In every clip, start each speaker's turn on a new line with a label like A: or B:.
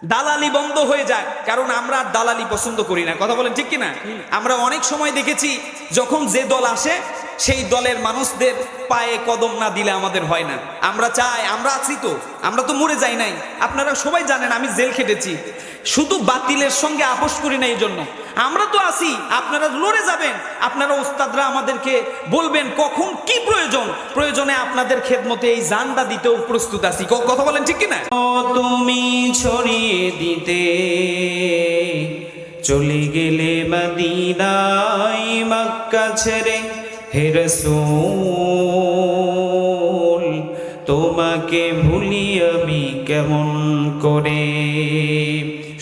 A: দালালি বন্ধ হয়ে যায়, কারণ আমরা আর দালালি পছন্দ করি না। কথা বলেন ঠিক কিনা? আমরা অনেক সময় দেখেছি যখন যে দল আসে সেই দলের মানুষদের পায়ে কদম না দিলে আমাদের হয় না। আমরা চাই, আমরা আছি তো, আমরা তো মরে যাই নাই। আপনারা সবাই জানেন আমি জেল খেটেছি, শুধু বাতিলের সঙ্গে আপোষ করি না। এই জন্য আমরা তো আছি, আপনারা লড়ে যাবেন, আপনারা ওস্তাদরা আমাদেরকে বলবেন কখন কি প্রয়োজন, প্রয়োজনে আপনাদের খেদমতে এই জানটা দিতেও প্রস্তুত আছি। কথা বলেন ঠিক কিনা? তুমি ছড়িয়ে দিতে চলে গেলে মদিনায় মক্কা ছেড়ে, হে রাসূল তোমাকে ভুলি আমি কেমন করে।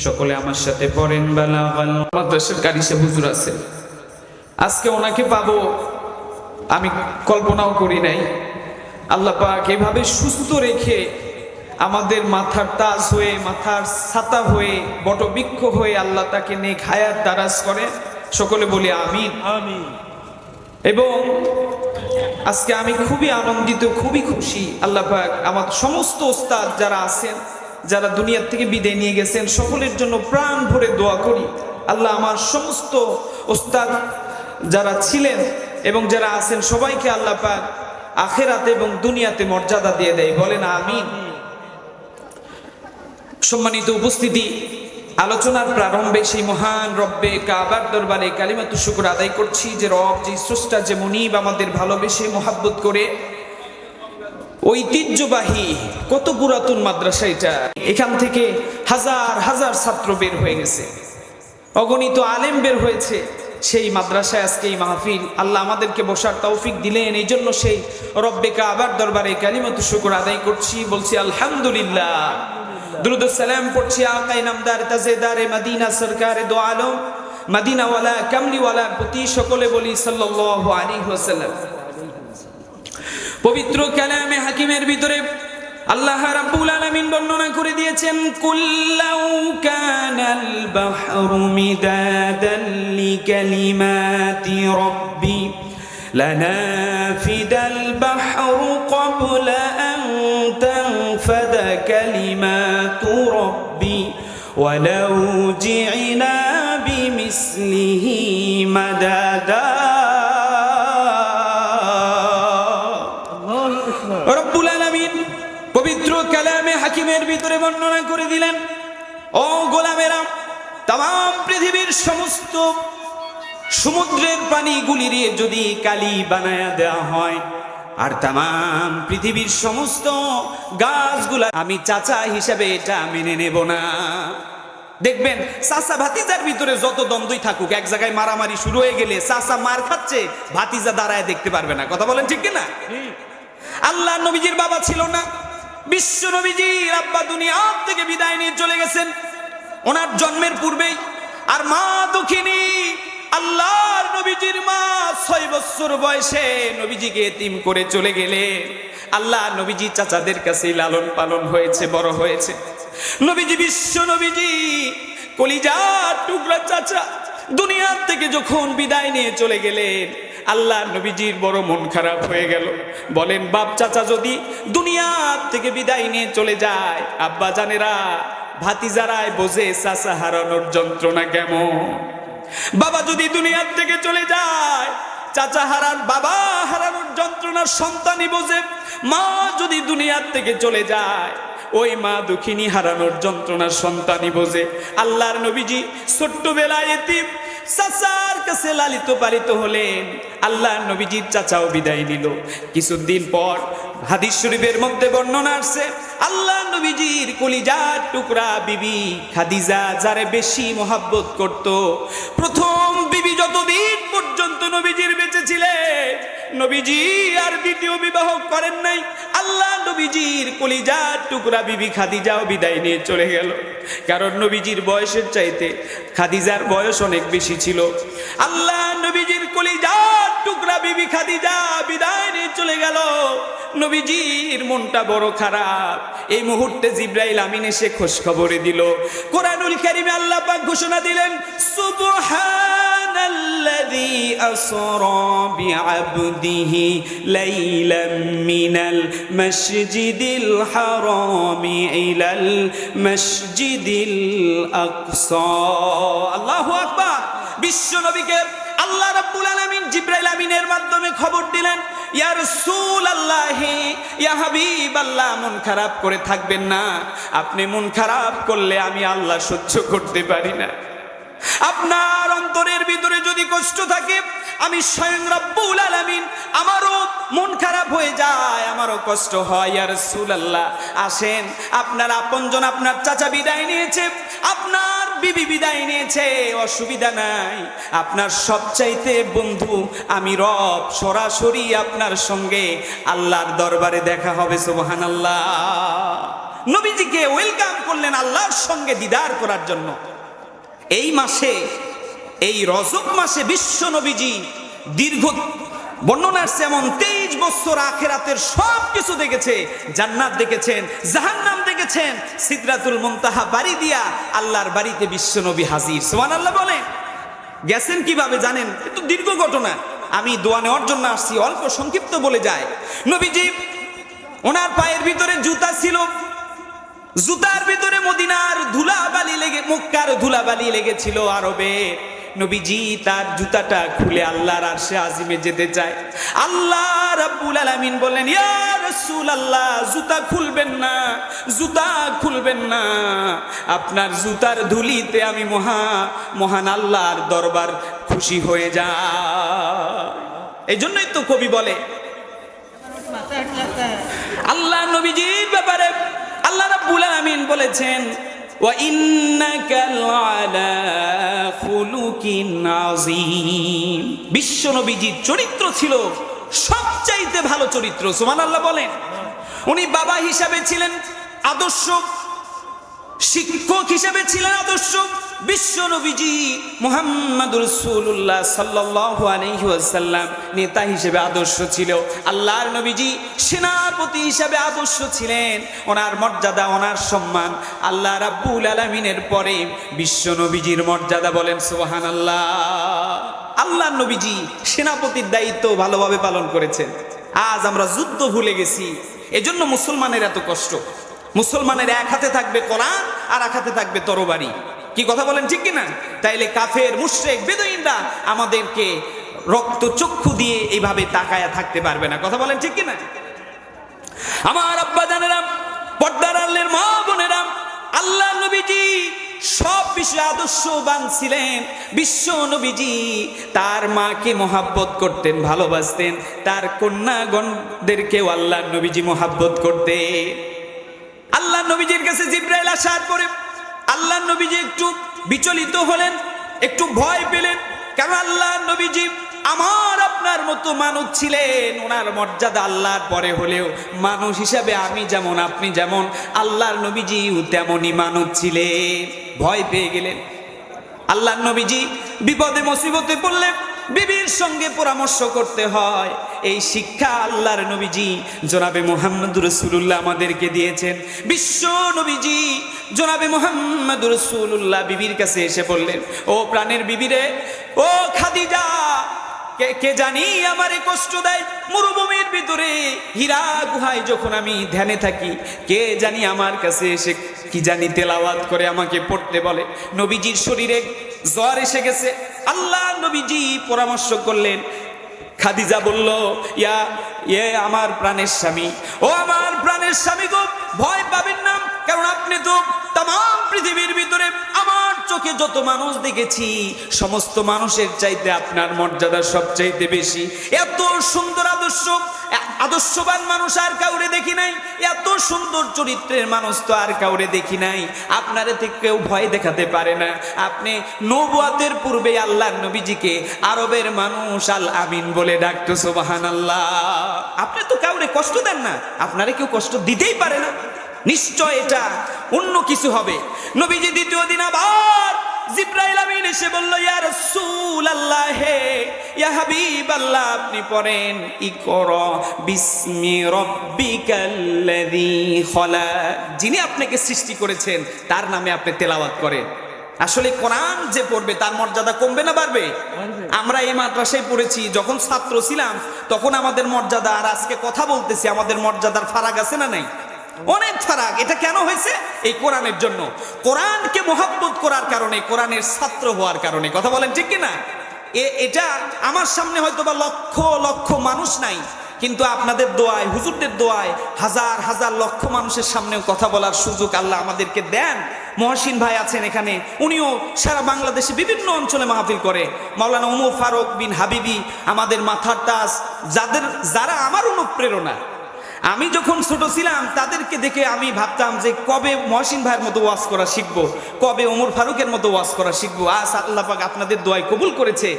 A: সকলে আমার সাথে পড়েন বালাগাল। মাদ্রাসার কারি সাহেব হুজুর আছে, আজকে ওনাকে পাবো আমি কল্পনাও করি নাই। আল্লাহ পাক এভাবে সুস্থ রেখে আমাদের মাথার তাজ হয়ে, মাথার ছাতা হয়ে, বটবৃক্ষ হয়ে আল্লাহ তাকে নেক হায়াত দারাজ করে। সকলে বলি আমিন।
B: আমিন।
A: এবং আজকে আমি খুবই আনন্দিত, খুবই খুশি। আল্লাহ পাক আমার সমস্ত ওস্তাদ যারা আছেন, যারা দুনিয়ার থেকে বিদায় নিয়ে গেছেন, সকলের জন্য প্রাণ ভরে দোয়া করি। আল্লাহ আমার সমস্ত ওস্তাদ যারা ছিলেন এবং যারা আছেন সবাইকে আল্লাহ পাক আখিরাতে এবং দুনিয়াতে মর্যাদা দিয়ে দেয়। বলেন আমিন। সম্মানিত উপস্থিতি, আলোচনার প্রারম্ভে সেই মহান রব্বে কাবার দরবারে কালিমাতু শুকর আদায় করছি যে রব, যে স্রষ্টা, যে মুনিব আমাদের ভালোবেসে মোহাব্বত করে ঐতিহ্যবাহী কত পুরাতন মাদ্রাসা এটা, এখান থেকে হাজার হাজার ছাত্র বের হয়ে গেছে, অগণিত আলেম বের হয়েছে। সেই মাদ্রাসায় আজকে এই মাহফিল, আল্লাহ আমাদেরকে বসার তৌফিক দিলেন। এই জন্য সেই রব্বে কাবার দরবারে কালিমাতু শুকর আদায় করছি, বলছি আলহামদুলিল্লাহ। দুরুদ ও সালাম পড়ছি আকা ইনামদার তাজেদারে মদিনা সরকারে দো আলম মদিনাওয়ালা কামলিওয়ালার প্রতি। সকলে বলি সাল্লাল্লাহু আলাইহি ওয়াসাল্লাম। পবিত্র কালামে হাকিমের ভিতরে আল্লাহ রাব্বুল আলামিন বর্ণনা করে দিয়েছেন, কুল্লাউ কানাল বাহরু মিদাদান লিকালিমাতি রাব্বি লানাফিদাল বাহরু ক্বাবলা আন তানফাদা কালিমাতু রাব্বি ওয়ালাউ জি'না বিমিসলিহি মাদাদা। রব্বুল আলামিন পবিত্র কালামে হাকিমের ভিতরে বর্ণনা করে দিলেন, ও গোলামেরা, তাম পৃথিবীর সমস্ত সমুদ্রের পানিগুলিরে যদি কালি বানায়া দেওয়া হয়, আর তাম পৃথিবীর সমস্ত গাছগুলা আমি চাচা হিসাবে এটা মেনে নেব না। দেখবেন চাচা ভাতিজার ভিতরে যত দ্বন্দ্বই থাকুক, এক জায়গায় মারামারি শুরু হয়ে গেলে চাচা মার খাচ্ছে, ভাতিজা দাঁড়ায় দেখতে পারবে না। কথা বলেন ঠিক কিনা? আল্লাহ নবীজির বাবা ছিল না, বিশ্ব নবীজির আব্বা দুনিয়া থেকে বিদায় নিয়ে চলে গেছেন ওনার জন্মের পূর্বেই। আর মা দুঃখিনী আল্লাহর নবীজির মা 6 বছর বয়সে নবীজিকে এতিম করে চলে গেলে আল্লাহ নবীজি চাচাদের কাছে লালন পালন হয়েছে, বড় হয়েছে। নবীজি, বিশ্ব নবীজি কলিজার টুকরা চাচা দুনিয়া থেকে যখন বিদায় নিয়ে চলে গেলেন, আল্লাহ নবীজির বড় মন খারাপ হয়ে গেল। বলেন, বাপ চাচা যদি দুনিয়া থেকে বিদায় নিয়ে চলে যায়, আব্বা জানেরা ভাতিজারাই বোঝে চাচা হারানোর যন্ত্রণা কেমন। বাবা যদি দুনিয়ার থেকে চলে যায়, চাচা হারান, বাবা হারানোর যন্ত্রণা সন্তানই বোঝে। মা যদি দুনিয়ার থেকে চলে যায়, ওই মা দুঃখিনী হারানোর যন্ত্রণা সন্তানই বোঝে। আল্লাহর নবীজি ছোট্টবেলায় এতিম, চাচার কাছে লালিত পালিত হলেন। আল্লাহর নবীজির চাচাও বিদায় নিল। কিছুদিন পর হাদিস শরীফের মধ্যে বর্ণনা আসছে, আল্লাহ নবীজির কলিজার টুকরা বিবি খাদিজা, যারে বেশি মোহাব্বত করত, প্রথম বিবি যতদিন পর্যন্ত নবীজির বেঁচে ছিলেন, নবীজি আর দ্বিতীয় বিবাহ করেন নাই। আল্লাহ নবীজির কলিজার টুকরা বিবি খাদিজাও বিদায় নিয়ে চলে গেল, কারণ নবীজির বয়সের চাইতে খাদিজার বয়স অনেক বেশি ছিল। আল্লাহ নবীজির কলিজার টুকরা বিবি খাদিজা বিদায় নিয়ে চলে গেল। নবীজির মনটা বড় খারাপ। এই মুহূর্তে জিবরাইল আমিন এসে খোঁজ খবরে দিল। কোরআনুল কারীমে আল্লাহ পাক ঘোষণা দিলেন, সুবহান সুবহানাল্লাযী আসরা বিআবদিহি লাইলাম মিনাল মাসজিদিল হারামি ইলাল মাসজিদিল আকসা। আল্লাহু আকবার। বিশ্ব নবীকে আল্লাহ রাব্বুল আলামিন জিবরাইল আমিনের মাধ্যমে খবর দিলেন, ইয়া রাসূলুল্লাহ, ইয়া হাবিবাল্লাহ, মন খারাপ করে থাকবেন না। আপনি মন খারাপ করলে আমি আল্লাহ সহ্য করতে পারি না। আপনার অন্তরের ভিতরে যদি কষ্ট থাকে, আমি স্বয়ং রব্বুল আলামিন, আমারও মন খারাপ হয়ে যায়, আমারও কষ্ট হয়। ইয়া রাসূলুল্লাহ, আসেন, আপনার আপনজন, আপনার চাচা বিদায় নিয়েছে, আপনার বিবি বিদায় নিয়েছে, অসুবিধা নাই। আপনার সবচাইতে বন্ধু আমি রব, সরাসরি আপনার সঙ্গে আল্লাহর দরবারে দেখা হবে। সুবহানাল্লাহ। নবীজিকে ওয়েলকাম করলেন আল্লাহর সঙ্গে দিদার করার জন্য। এই মাসে, এই রজব মাসে বিশ্ব নবীজি দীর্ঘ বর্ণনা আসছে এমন 23 বছর আখিরাতের সব কিছু দেখেছে। জান্নাত দেখেছেন, জাহান্নাম দেখেছেন, সিদরাতুল মুনতাহা বাড়ি দিয়া আল্লাহর বাড়িতে বিশ্ব নবী হাজির। সুবহানাল্লাহ বলেন। গেছেন কিভাবে জানেন? কিন্তু দীর্ঘ ঘটনা, আমি দোয়া নেওয়ার জন্য আসছি, অল্প সংক্ষিপ্ত বলে যায়। নবীজি, ওনার পায়ের ভিতরে জুতা ছিল, জুতার ভিতরে মদিনার ধুলাবালি লেগে, মক্কার ধুলাবালি লেগেছিল আরবে। নবীজি তার জুতাটা খুলে আল্লাহর আরশে আজিমে যেতে চায়। আল্লাহ রাব্বুল আলামিন বললেন, ইয়া রাসূলুল্লাহ, জুতা খুলবেন না, জুতা খুলবেন না। আপনার জুতার ধুলিতে আমি মহান আল্লাহর দরবার খুশি হয়ে যায়। এই জন্যই তো কবি বলে, আল্লাহ নবীজির ব্যাপারে আল্লাহ রাব্বুল আলামিন বলেছেন, ওয়া ইন্নাকা লাআলা খুলুকিন আযীম। বিশ্ব নবীজির চরিত্র ছিল সবচাইতে ভালো চরিত্র। সুবহানাল্লাহ বলেন। উনি বাবা হিসাবে ছিলেন আদর্শ, শিক্ষক হিসাবে ছিলেন আদর্শ। বিশ্ব নবীজি মুহাম্মদুর রাসূলুল্লাহ সাল্লাল্লাহু আলাইহি ওয়াসাল্লাম নেতা হিসেবে আদর্শ ছিল। আল্লাহর নবীজি সেনাপতি হিসাবে আদর্শ ছিলেন। ওনার মর্যাদা, ওনার সম্মান, আল্লাহ রাব্বুল আলামিনের পরে বিশ্ব নবীজির মর্যাদা। বলেন সুবহানাল্লাহ। আল্লাহর নবীজি সেনাপতির দায়িত্ব ভালোভাবে পালন করেছেন। আজ আমরা যুদ্ধ ভুলে গেছি, এজন্য মুসলমানের এত কষ্ট। মুসলমানের এক হাতে থাকবে কোরআন আর এক হাতে থাকবে তরবারি। কি কথা বলেন, ঠিক কিনা? তাইলে কাফের, মুশরিক, বেদুইনরা আমাদেরকে রক্ত চক্ষু দিয়ে এইভাবে তাকায়া থাকতে পারবে না। কথা বলেন, ঠিক কিনা? আমার আব্বা জানেরা, পর্দার আড়ালের মা বোনেরা, আল্লাহ নবীজি সব বিষয়ে আদর্শবান ছিলেন। বিশ্ব নবীজি তার মাকে মহাব্বত করতেন, ভালোবাসতেন। তার কন্যাগণদেরকেও আল্লাহ নবীজি মহাব্বত করতেন। আল্লাহ নবীজির কাছে জিবরাইল আসার পরে আল্লাহ নবীজি একটু বিচলিত হলেন, একটু ভয় পেলেন। কারণ আল্লাহ নবীজি আমার আপনার মতো মানুষ ছিলেন। ওনার মর্যাদা আল্লাহর পরে হলেও মানুষ হিসাবে আমি যেমন, আপনি যেমন, আল্লাহর নবীজিও তেমনই মানুষ ছিলেন। ভয় পেয়ে গেলেন। আল্লাহ নবীজি বিপদে মুসিবতে পড়লে বিবির সঙ্গে পরামর্শ করতে হয়। এই শিক্ষা আল্লাহর নবীজি জনাবে মুহাম্মদুর রাসূলুল্লাহ আমাদেরকে দিয়েছেন। বিশ্ব নবীজি জনাবে মুহাম্মদুর রাসূলুল্লাহ বিবির কাছে এসে বললেন, ও প্রাণের বিবিরে, ও খাদিজা, কে জানি আমারে কষ্ট দেয়। মরুভূমির ভিতরে হীরা গুহায় যখন আমি ধ্যানে থাকি, কে জানি আমার কাছে এসে কি জানি তেলাওয়াত করে আমাকে পড়তে বলে। নবীজির শরীরে জ্বর এসে গেছে। আল্লাহ নবীজি পরামর্শ করলেন। খাদিজা বলল, ইয়ে আমার প্রাণের স্বামী, ও আমার প্রাণের স্বামী গো, ভয় পাবেন না। কারণ আপনি তো তাম পৃথিবীর ভিতরে আমার চোখে যত মানুষ দেখেছি, সমস্ত মানুষের চাইতে আপনার মর্যাদা সবচাইতে বেশি। এত সুন্দর আদর্শবান মানুষ আর কাউরে দেখি নাই, এত সুন্দর চরিত্রের মানুষ তো আর কাউরে দেখি নাই। আপনারে থেকে কেউ ভয় দেখাতে পারে না। আপনি নবুয়াতের পূর্বে আল্লাহ নবীজিকে আরবের মানুষ আল আমিন বলে ডাকতো। সুবহানাল্লাহ। আপনি তো কাউরে কষ্ট দেন না, আপনারে কেউ কষ্ট দিতেই পারে না। নিশ্চয় এটা অন্য কিছু হবে। নবীজি দ্বিতীয় দিন আবার জিবরাইল আমিন এসে বলল, ইয়া রাসূলুল্লাহ, হে ইয়া হাবিবাল্লাহ, আপনি পড়েন, ইকরা বিসমি রাব্বিকাল্লাযী খলাক। যিনি আপনাকে সৃষ্টি করেছেন তার নামে আপনি তেলাওয়াত করেন। আসলে কোরআন যে পড়বে তার মর্যাদা কমবে না বাড়বে? আমরা এই মাদ্রাসায় পড়েছি, যখন ছাত্র ছিলাম তখন আমাদের মর্যাদা, আর আজকে কথা বলতেছি আমাদের মর্যাদার ফারাক আছে না নাই? অনেক ফারাক। এটা কেন হয়েছে? এই কোরআনের জন্য, কোরআনকে মহব্বত করার কারণে, কোরআনের ছাত্র হওয়ার কারণে। কথা বলেন ঠিক কিনা? এটা আমার সামনে হয়তো বা লক্ষ লক্ষ মানুষ নাই, কিন্তু আপনাদের দোয়ায়, হুজুরদের দোয়ায় হাজার হাজার লক্ষ মানুষের সামনেও কথা বলার সুযোগ আল্লাহ আমাদেরকে দেন। মহসিন ভাই আছেন এখানে, উনিও সারা বাংলাদেশে বিভিন্ন অঞ্চলে মাহফিল করে। মাওলানা উমর ফারুক বিন হাবিবি আমাদের মাথার তাজ, যারা আমার অনুপ্রেরণা। আমি যখন ছোট ছিলাম তাদেরকে দেখে আমি ভাবতাম যে কবে মহসিন ভাইয়ের মতো ওয়াজ করা শিখবো, কবে ওমর ফারুকের মতো ওয়াজ করা শিখবো। আজ আল্লাহ পাক আপনাদের দোয়ায় কবুল করেছে।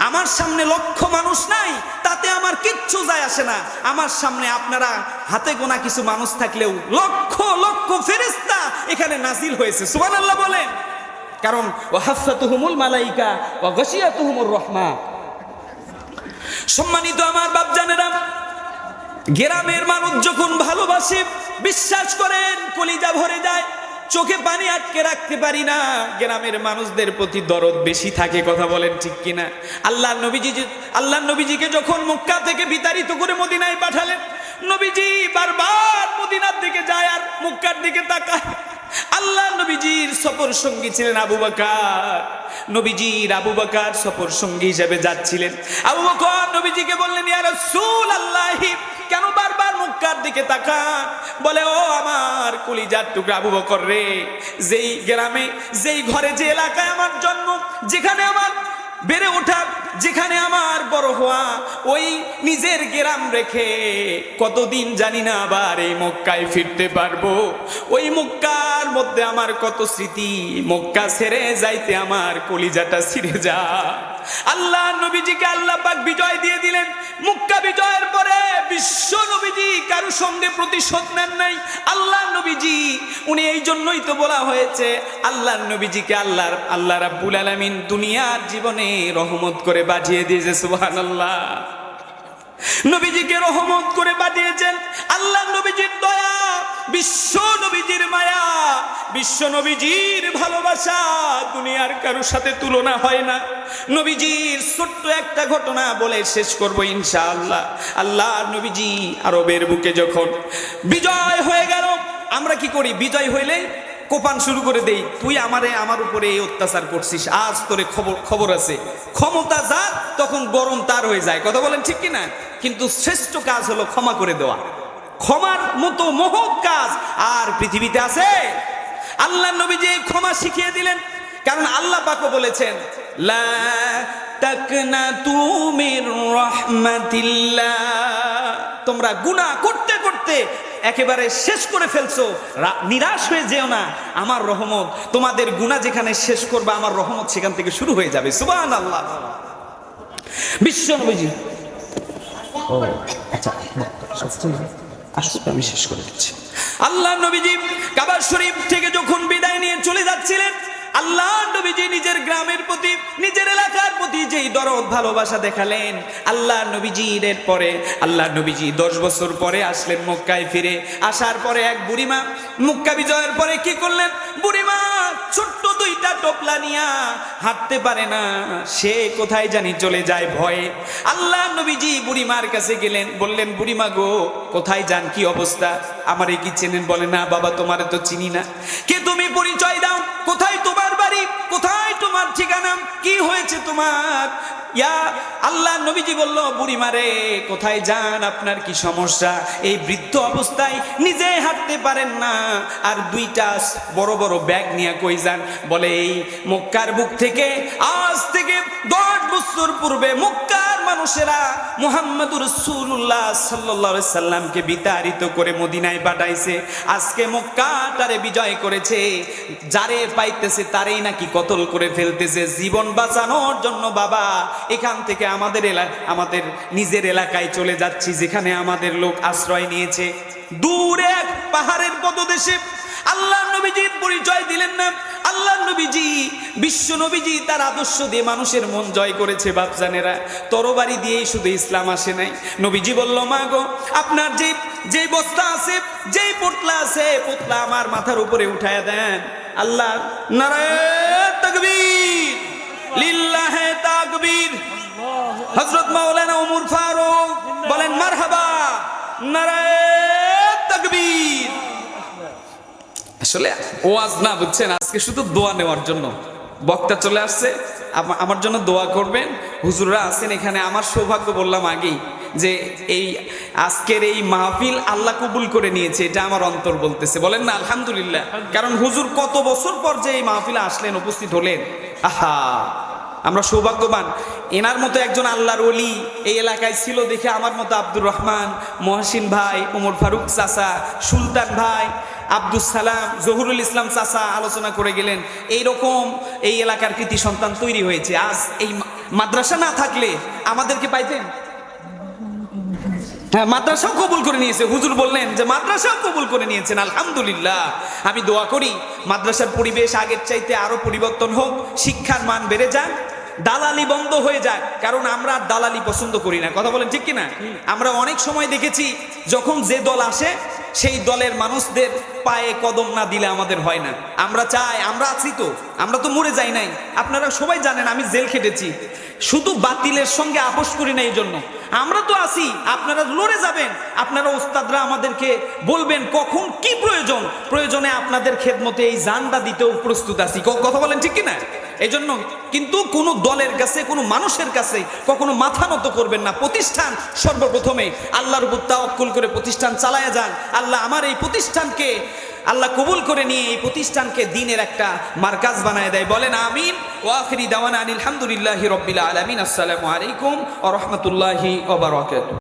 A: আমার সামনে লক্ষ মানুষ নাই, তাতে আমার কিচ্ছু যায় আসে না। আমার সামনে আপনারা হাতে গোনা কিছু মানুষ থাকলেও লক্ষ লক্ষ ফেরেশতা এখানে নাজিল হয়েছে। সুবহানাল্লাহ বলেন। কারণ ওয়াহাফাতুহুমুল মালাইকা ওয়া গাশিয়াতুহুমুর রাহমা। সম্মানিত আমার বাপজানেরা, গ্রামের মানুষ যখন ভালোবাসে, বিশ্বাস করেন কলিজা ভরে যায়, চোখে পানি আটকে রাখতে পারি না। গ্রামের মানুষদের প্রতি দরদ বেশি থাকে। কথা বলেন ঠিক কিনা? আল্লাহ নবীজিকে যখন মক্কা থেকে বিতাড়িত করে মদিনায় পাঠালেন, নবীজি বারবার মদিনার দিকে যায় আর মক্কার দিকে তাকায়। আল্লাহ নবীজির সফর সঙ্গী ছিলেন আবু বকর। নবীজির আবু বকর সফর সঙ্গী হিসেবে যাচ্ছিলেন। আবু বকর নবীজিকে বললেন, ইয়া রাসূলুল্লাহ, কেন বারবার মক্কার দিকে তাকান? বলে, ও আমার কলিজার টুকরা আবু বকর রে, যেই গ্রামে, যেই ঘরে, যে এলাকায় আমার জন্ম, যেখানে আমার বেড়ে ওঠা, যেখানে আমার বড় হওয়া, ওই নিজের গ্রাম রেখে কতদিন জানি না আবার এই মক্কায় ফিরতে পারবো। ওই মক্কার মধ্যে আমার কত স্মৃতি, মক্কা ছেড়ে যাইতে আমার কলিজাটা ছিঁড়ে যা। আল্লাহ নবীজিকে আল্লাহ পাক বিজয় দিয়ে দিলেন। মক্কা বিজয়ের পরে বিশ্ব নবীজি কারো সঙ্গে প্রতিশোধ নেন নাই। আল্লাহ নবীজি উনি এই জন্যই তো বলা হয়েছে, আল্লাহ নবীজিকে আল্লাহ রাব্বুল আলামিন দুনিয়ার জীবনে রহমত করে পাঠিয়ে দিয়েছে। সুবহানাল্লাহ। নবীজিকে রহমত করে পাঠিয়েছেন। আল্লাহ নবীজির দয়া, বিশ্ব নবীজির মায়া, বিশ্ব নবীজির ভালোবাসা দুনিয়ার কারোর সাথে তুলনা হয় না। নবীজির ছোট্ট একটা ঘটনা বলে শেষ করব ইনশাআল্লাহ। আল্লাহ নবীজি আরবের বুকে যখন বিজয় হয়ে গেল, আমরা কি করি? বিজয় হইলে কোপান শুরু করে দেই, তুই আমার উপরে এই অত্যাচার করছিস, আজ তোরে খবর আছে। ক্ষমতা যার তখন গরম তার হয়ে যায়। কথা বলেন ঠিক কিনা? কিন্তু শ্রেষ্ঠ কাজ হলো ক্ষমা করে দেওয়া। ক্ষমার মতো মহৎ কাজ আর পৃথিবীতে আছে? আল্লাহ নবীজি ক্ষমা শিখিয়ে দিলেন। কারণ আল্লাহ পাকও বলেছেন, লা তাকনাতু মির রাহমাতিল্লাহ, তোমরা গুনাহ করতে করতে একেবারে শেষ করে ফেলছো, নিরাশ হয়ে যেও না। আমার রহমত, তোমাদের গুনাহ যেখানে শেষ করবে আমার রহমত সেখান থেকে শুরু হয়ে যাবে। সুবহানাল্লাহ। বিশ্ব নবীজি, আমি শেষ করে দিচ্ছি। আল্লাহ নবীজি কাবা শরীফ থেকে যখন বিদায় নিয়ে চলে যাচ্ছিলেন, আল্লাহ নবীজি নিজের গ্রামের প্রতি, নিজের এলাকার প্রতি যেই দরদ ভালোবাসা দেখালেন, আল্লাহ নবীজির পরে আল্লাহ নবীজি 10 বছর পরে আসলেন মক্কায় ফিরে। আসার পরে এক বুড়িমা, মক্কা বিজয়ের পরে কি করলেন? বুড়িমা ছোট্ট 2টা টোপলা নিয়া হাঁটতে পারে না, সে কোথায় জানি চলে যায় ভয়ে। আল্লাহ নবীজি বুড়িমার কাছে গেলেন, বললেন, বুড়িমা গো, কোথায় যান, কি অবস্থা, আমারে কি চেনেন? বলে, না বাবা, তোমারে তো চিনি না। কে তুমি? পরিচয় দাও। কোথায় তোমার বাড়ি? কোথায় তোমার ঠিকানা? কি হয়েছে তোমার? ইয়া আল্লাহ নবীজি বলল, বুড়িমারে, কোথায় যান, আপনার কি সমস্যা? এই বৃদ্ধ অবস্থায় নিজে হাঁটতে পারেন না, আর 2টা বড় বড় ব্যাগ নিয়ে কই যান? বলে, এই মক্কার বুক থেকে আজ থেকে 10 বছর পূর্বে মক্কার মানুষেরা মুহাম্মদুর রাসূলুল্লাহ সাল্লাল্লাহু আলাইহি সাল্লামকে বিতাড়িত করে মদিনায় পাঠাইছে। আজকে মক্কাটারে বিজয় করেছে, যারে পাইতেছে তারেই নাকি কতল করে ফেলতেছে। জীবন বাঁচানোর জন্য বাবা এখান থেকে আমাদের নিজের এলাকায় চলে যাচ্ছি, যেখানে আমাদের লোক আশ্রয় নিয়েছে। দূরে এক পাহাড়ের পদদেশে আল্লাহ নবীজির পরিচয় দিলেন না। আল্লাহ নবীজি, বিশ্ব নবীজি তার আদর্শ দিয়ে মানুষের মন জয় করেছে। বাপজানেরা, তরবারি দিয়েই শুধু ইসলাম আসে নাই। নবীজি বলল, মা গো, আপনার যেই বস্তা আছে, যেই পোটলা আছে, পোটলা আমার মাথার উপরে উঠায়া দেন। আল্লাহ নারায়ণ তাকবীর, লিল্লাহে তাকবীর। হযরত মাওলানা ওমর ফারুক বলেন মারহাবা, নারায়ে তাকবীর। আসলে ওয়াজ না, বুঝছেন, আজকে শুধু দোয়া নেওয়ার জন্য বক্তা চলে আসছে, আমার জন্য দোয়া করবেন। হুজুররা আছেন এখানে। আমার সৌভাগ্য, বললাম আগেই, যে এই আজকের এই মাহফিল আল্লাহ কবুল করে নিয়েছে, এটা আমার অন্তর বলতেছে। বলেন না আলহামদুলিল্লাহ। কারণ হুজুর কত বছর পর যে এই মাহফিলে আসলেন, উপস্থিত হলেন, আহা, আমরা সৌভাগ্যবান। এনার মতো একজন আল্লাহর ওলি এই এলাকায় ছিল দেখে আমার মতো আব্দুর রহমান, মহসিন ভাই, ওমর ফারুক চাচা, সুলতান ভাই, আব্দুল সালাম, জহুরুল ইসলাম চাচা আলোচনা করে গেলেন। এইরকম এই এলাকার কৃতি সন্তান তৈরি হয়েছে। আজ এই মাদ্রাসা না থাকলে আমাদেরকে পাইতেন? হ্যাঁ, মাদ্রাসাও কবুল করে নিয়েছে। হুজুর বললেন যে মাদ্রাসাও কবুল করে নিয়েছেন, আলহামদুলিল্লাহ। আমি দোয়া করি মাদ্রাসার পরিবেশ আগের চাইতে আরো পরিবর্তন হোক, শিক্ষার মান বেড়ে যাক, দালালি বন্ধ হয়ে যায়। কারণ আমরা দালালি পছন্দ করি না, কথা বলেন ঠিক কিনা? আমরা অনেক সময় দেখেছি যখন যে দল আসে সেই দলের মানুষদের পায়ে কদম না দিলে আমাদের হয় না। আমরা চাই, আমরা আছি তো, আমরা তো মরে যাই নাই। আপনারা সবাই জানেন আমি জেল খেটেছি, শুধু বাতিলের সঙ্গে আপোষ করি না। এই জন্য আমরা তো আছি, আপনারা লড়ে যাবেন, আপনারা ওস্তাদরা আমাদেরকে বলবেন কখন কি প্রয়োজন, প্রয়োজনে আপনাদের খেদমতে এই জানটা দিতেও প্রস্তুত আছি। কথা বলেন ঠিক কিনা? এই জন্য কিন্তু কোনো দলের কাছে, কোনো মানুষের কাছে কখনো মাথা নত করবেন না। প্রতিষ্ঠান সর্বপ্রথমে আল্লাহর উপর তাওয়াক্কুল করে প্রতিষ্ঠান চালায়া যান। আল্লাহ আমার এই প্রতিষ্ঠানকে আল্লাহ কবুল করে নিয়ে এই প্রতিষ্ঠানকে দ্বীনের একটা মার্কাজ বানায় দেয়। বলেন আমিন। ওয়া আখিরি দাওয়ানা আলহামদুলিল্লাহি রাব্বিল আলামিন। আসসালামু আলাইকুম ওয়া রাহমাতুল্লাহি ওয়া বারাকাতুহু।